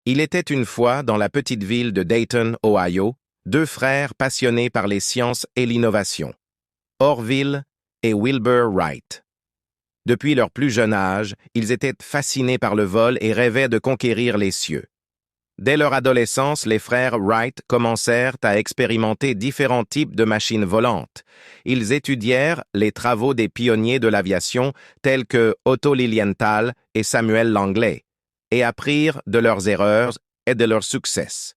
Il était une fois, dans la petite ville de Dayton, Ohio, deux frères passionnés par les sciences et l'innovation, Orville et Wilbur Wright. Depuis leur plus jeune âge, ils étaient fascinés par le vol et rêvaient de conquérir les cieux. Dès leur adolescence, les frères Wright commencèrent à expérimenter différents types de machines volantes. Ils étudièrent les travaux des pionniers de l'aviation tels que Otto Lilienthal et Samuel Langley, et apprirent de leurs erreurs et de leurs succès.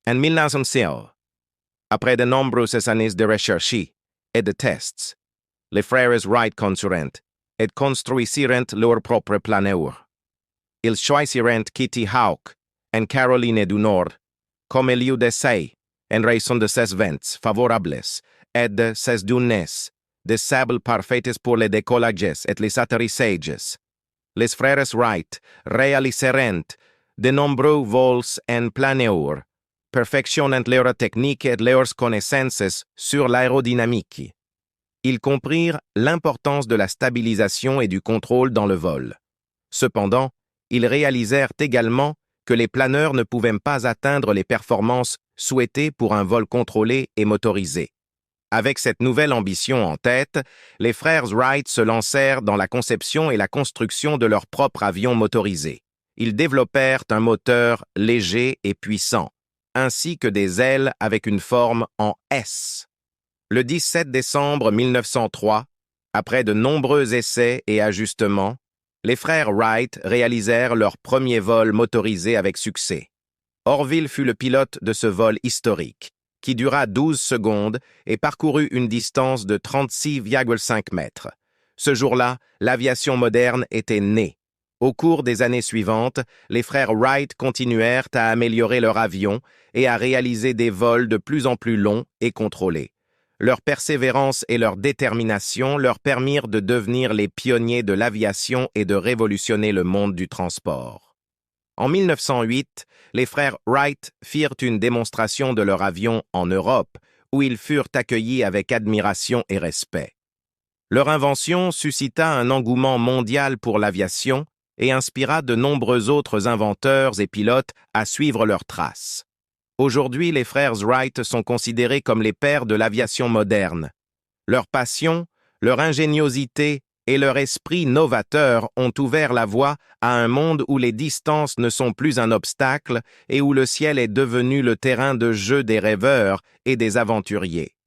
En 1906, après de nombreuses années de recherche et de tests, les frères Wright conçurent et construisirent leur propre planeur. Ils choisirent Kitty Hawk en Caroline du Nord comme lieu d'essai en raison de ses vents favorables et de ses dunes de sable parfaites pour les décollages et les atterrissages. Les frères Wright réalisèrent de nombreux vols en planeur, perfectionnant leurs techniques et leurs connaissances sur l'aérodynamique. Ils comprirent l'importance de la stabilisation et du contrôle dans le vol. Cependant, ils réalisèrent également que les planeurs ne pouvaient pas atteindre les performances souhaitées pour un vol contrôlé et motorisé. Avec cette nouvelle ambition en tête, les frères Wright se lancèrent dans la conception et la construction de leur propre avion motorisé. Ils développèrent un moteur léger et puissant, ainsi que des ailes avec une forme en S. Le 17 décembre 1903, après de nombreux essais et ajustements, les frères Wright réalisèrent leur premier vol motorisé avec succès. Orville fut le pilote de ce vol historique, qui dura 12 secondes et parcourut une distance de 36,5 mètres. Ce jour-là, l'aviation moderne était née. Au cours des années suivantes, les frères Wright continuèrent à améliorer leur avion et à réaliser des vols de plus en plus longs et contrôlés. Leur persévérance et leur détermination leur permirent de devenir les pionniers de l'aviation et de révolutionner le monde du transport. En 1908, les frères Wright firent une démonstration de leur avion en Europe, où ils furent accueillis avec admiration et respect. Leur invention suscita un engouement mondial pour l'aviation et inspira de nombreux autres inventeurs et pilotes à suivre leurs traces. Aujourd'hui, les frères Wright sont considérés comme les pères de l'aviation moderne. Leur passion, leur ingéniosité et leur esprit novateur ont ouvert la voie à un monde où les distances ne sont plus un obstacle et où le ciel est devenu le terrain de jeu des rêveurs et des aventuriers.